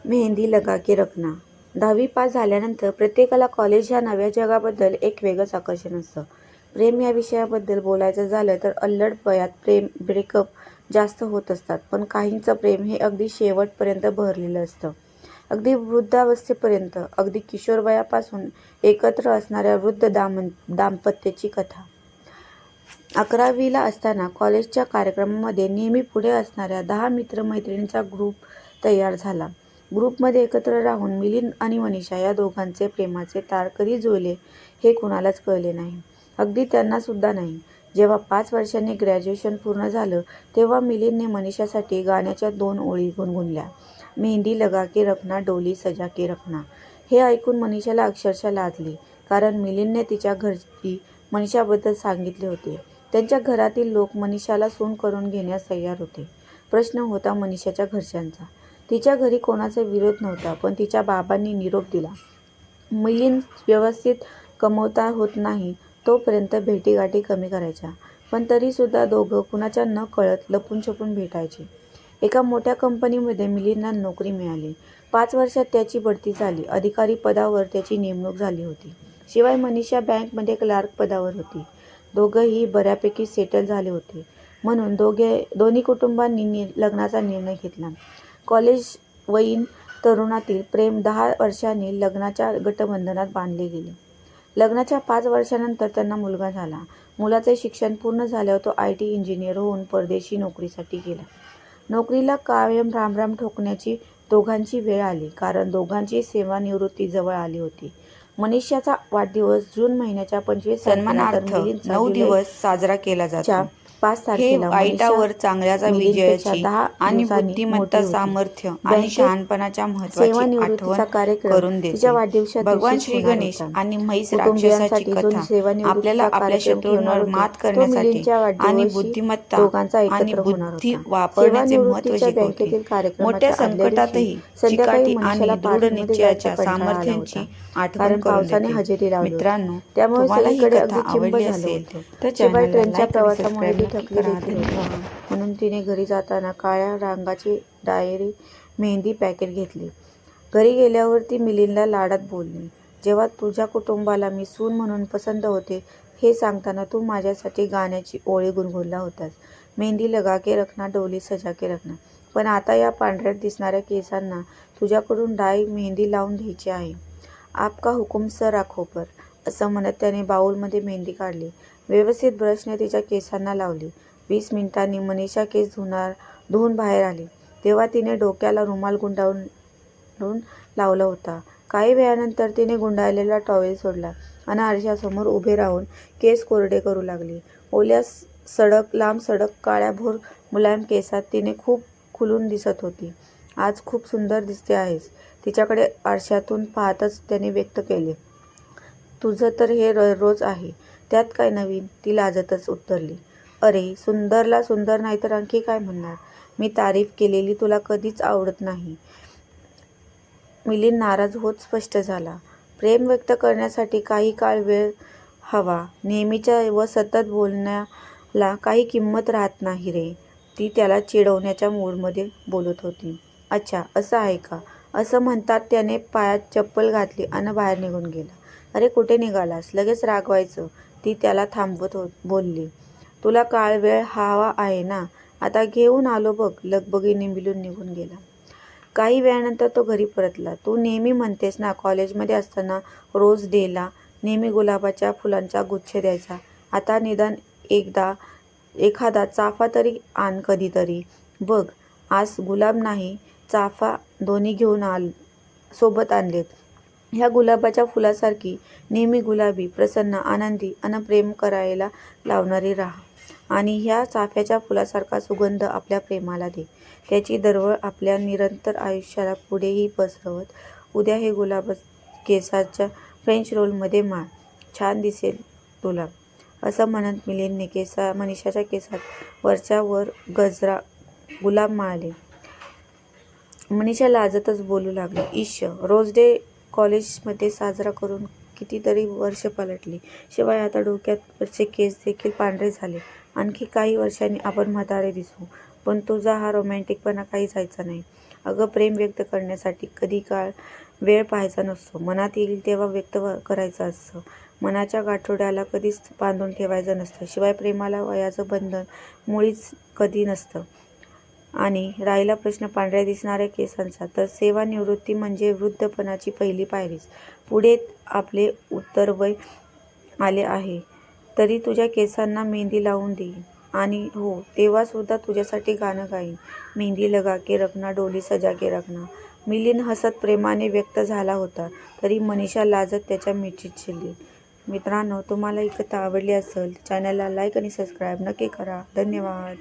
मेहंदी लगा के रखना. 10वी पास झाल्यानंतर प्रत्येकाला कॉलेज ह्या नव्या जगाबद्दल एक वेगळंच आकर्षण असतं. प्रेम या विषयाबद्दल बोलायचं झालं तर अल्लड वयात ब्रेकअप जास्त होत असतात. पण काहींचं प्रेम हे अगदी शेवटपर्यंत बहरलेलं असतं. अगदी वृद्धावस्थेपर्यंत, अगदी किशोरवयापासून एकत्र असणाऱ्या वृद्ध दाम्पत्याची कथा. 11वीला असताना कॉलेजच्या कार्यक्रमामध्ये नेहमी पुढे असणाऱ्या 10 मित्रमैत्रिणींचा ग्रुप तयार झाला. ग्रुपमध्ये एकत्र राहून मिलिंद आणि मनीषा या दोघांचे प्रेमाचे तार कधी जुळले हे कुणालाच कळले नाही. अगदी त्यांना सुद्धा नाही. जेव्हा 5 वर्षांनी ग्रॅज्युएशन पूर्ण झालं तेव्हा मिलिंदने मनीषासाठी गाण्याच्या 2 ओळी गुणगुणल्या. मेहंदी लगा के रखना, डोली सजा के रखना. हे ऐकून मनीषाला अक्षरशः लाजली. कारण मिलिंदने तिच्या घरी मनीषाबद्दल सांगितले होते. त्यांच्या घरातील लोक मनीषाला सून करून घेण्यास तयार होते. प्रश्न होता मनीषाच्या घरच्यांचा. तिच्या घरी कोणाचा विरोध नव्हता, पण तिच्या बाबांनी निरोप दिला. मिलिंद व्यवस्थित कमवता होत नाही तोपर्यंत भेटीगाठी कमी करायच्या. पण तरीसुद्धा दोघं कुणाच्या न कळत लपून छपून भेटायचे. एका मोठ्या कंपनीमध्ये मिलिंदला नोकरी मिळाली. 5 वर्षात त्याची बढती झाली. अधिकारी पदावर त्याची नेमणूक झाली होती. शिवाय मनीषा बँकमध्ये क्लार्क पदावर होती. दोघंही बऱ्यापैकी सेटल झाले होते. म्हणून दोन्ही कुटुंबांनी लग्नाचा निर्णय घेतला. कॉलेजवयीन तरुणातील प्रेम 10 वर्षांनी लग्नाच्या गटबंधनात बांधले गेले. लग्नाच्या 5 वर्षांनंतर त्यांना मुलगा झाला. मुलाचे शिक्षण पूर्ण झाल्यावर तो IT इंजिनियर होऊन परदेशी नोकरीसाठी गेला. नोकरीला कायम रामराम ठोकण्याची दोघांची वेळ आली. कारण दोघांची सेवानिवृत्ती जवळ आली होती. मनीषाचा वाढदिवस जून महिन्याच्या 25 सन्मानार्थ 9 दिवस साजरा केला जातो. 5 हे तारखेला वाईटावर चांगल्याचा विजयाची 10 आणि दिवसांनी बुद्धिमत्ता, मोठी होती. सामर्थ्य आणि बँकेत शहाणपणाच्या महत्त्वाची सेवानिवृत्तीचा आठवण कार्यक्रम करून तिच्या देते. वाढदिवसाच्या भगवान दिवशीच श्री होणार गणेश होता. आणि म्हैस राक्षसाची कुटुंबियांसाठी जो कथा सेवानिवृत्तीचा आपल्याला आपल्या कार्यक्रम ठेवणार शत्रूंवर होते मात तो करण्यासाठी मिलिंदच्या आणि वाढदिवशी बुद्धिमत्ता दोघांचा आणि एकत्र होणार बुद्धी होता. वापरण्याचे महत्त्व सेवानिवृत्तीच्या शिकवते. बँकेतील मोठ्या कार्यक्रमाच्या आदल्या दिवशी संकटातही संध्याकाळी चिकाटी मनीषाला आणि दृढ पार्टीमध्ये जायचा निश्चयाच्या कंटाळा आला सामर्थ्यांची होता. आठवण कारण करून पावसाने देते. हजेरी लावली होती. मित्रांनो, त्यामुळे तुम्हाला ही सगळीकडे कथा अगदी चिंब आवडली झालं असेल होतं. तर शिवाय चॅनलला ट्रेनच्या लाईक आणि प्रवासामुळे सबस्क्राईब ती नक्की थकली करा. देखील होती. धन्यवाद. म्हणून तिने घरी जाताना काळ्या रंगाची डायरी मेहंदी पॅकेट घेतली. घरी गेल्यावर ती मिलिंदला लाडात बोलली. जेव्हा तुझ्या कुटुंबाला मी सून म्हणून पसंत होते हे सांगताना तू माझ्यासाठी गाण्याची ओळी गुणगुणला होतास. मेहंदी लगा के रखना, डोली सजा के रखना. पण आता या पांढऱ्यात दिसणाऱ्या केसांना तुझ्याकडून डाय मेहंदी लावून घ्यायची आहे. आपका हुकुम सर आंखों पर, असं म्हणत त्याने बाऊलमध्ये मेहंदी काढली. व्यवस्थित ब्रशने तिच्या केसांना लावली. 20 मिनिटांनी मनीषा केस धुवून बाहेर आली. तेव्हा तिने डोक्याला रुमाल गुंडाळून लावला होता. काही वेळानंतर तिने गुंडाळलेला टॉवेल सोडला आणि आरशासमोर उभे राहून केस कोरडे करू लागली. ओल्या लांब सडक काळ्याभोर मुलायम केसात तिने खूप खुलून दिसत होती. आज खूप सुंदर दिसते आहेस, तिच्याकडे आरशातून पाहतच त्याने व्यक्त केले. तुझं तर हे रोज आहे, त्यात काय नवीन, ती लाजतच उत्तरली. अरे, सुंदरला सुंदर नाही तर आणखी काय म्हणणार. मी तारीफ केलेली तुला कधीच आवडत नाही. मिलिंद नाराज होत स्पष्ट झाला. प्रेम व्यक्त करण्यासाठी काही काळ वेळ हवा. नेहमीच्या व सतत बोलण्याला काही किंमत राहत नाही रे. ती त्याला चिडवण्याच्या मूडमध्ये बोलत होती. अच्छा, असं आहे का, असं म्हणतात त्याने पायात चप्पल घातली आणि बाहेर निघून गेला. अरे, कुठे निघालास, लगेच रागवायचं, ती त्याला थांबवत बोलली. तुला काळ वेळ हवा आहे ना, आता घेऊन आलो बघ, लगबगीने मिलिंद निघून गेला. काही वेळानंतर तो घरी परतला. तू नेहमी म्हणतेस ना, कॉलेजमध्ये असताना रोज डेला नेहमी गुलाबाच्या फुलांचा गुच्छ द्यायचा. आता निदान एखादा चाफा तरी आण कधीतरी. बघ, आज गुलाब नाही चाफा दोन्ही घेऊन सोबत आणलेत. ह्या गुलाबाच्या फुलासारखी नेहमी गुलाबी, प्रसन्न, आनंदी अन प्रेम करायला लावणारी राहा. आणि ह्या चाफ्याच्या फुलासारखा सुगंध आपल्या प्रेमाला दे. त्याची दरवळ आपल्या निरंतर आयुष्याला पुढेही पसरवत. उद्या हे गुलाब केसाच्या फ्रेंच रोलमध्ये माळ, छान दिसेल तुला, असं म्हणत मिलिंदने मनीषाच्या केसात वरच्या वर गजरा गुलाब माळले. मनीषा लाजतच बोलू लागली. इश्श, रोज डे कॉलेजमध्ये साजरा करून कितीतरी वर्ष पलटली. शिवाय आता डोक्यावरचे केस देखील पांढरे झाले. आणखी काही वर्षांनी आपण म्हातारे दिसू. पण तुझा हा रोमॅन्टिकपणा काही जायचा नाही. अगं, प्रेम व्यक्त करण्यासाठी कधी काळ वेळ पाहायचा नसतो. मनात येईल तेव्हा व्यक्त करायचं असतं. मनाच्या गाठोड्याला कधीच बांधून ठेवायचं नसतं. शिवाय प्रेमाला वयाचं बंधन मुळीच कधी नसतं. आणि राहिला प्रश्न पांढऱ्या दिसणाऱ्या केसांचा, तर सेवानिवृत्ती म्हणजे वृद्धपणाची पहिली पायरीच. पुढे आपले उत्तरवय आले आहे तरी तुझ्या केसांना मेहंदी लावून देईन. आणि हो, तेव्हा सुद्धा तुझ्यासाठी गाणं गाईन. मेहंदी लगा के रखना, डोली सजा के रखना. मिलिंद हसत प्रेमाने व्यक्त झाला होता तरी मनीषा लाजत त्याच्या मिठीत शिरली. मित्रांनो, तुम्हाला ही कथा आवडली असेल चॅनलला लाईक आणि सबस्क्राईब नक्की करा. धन्यवाद.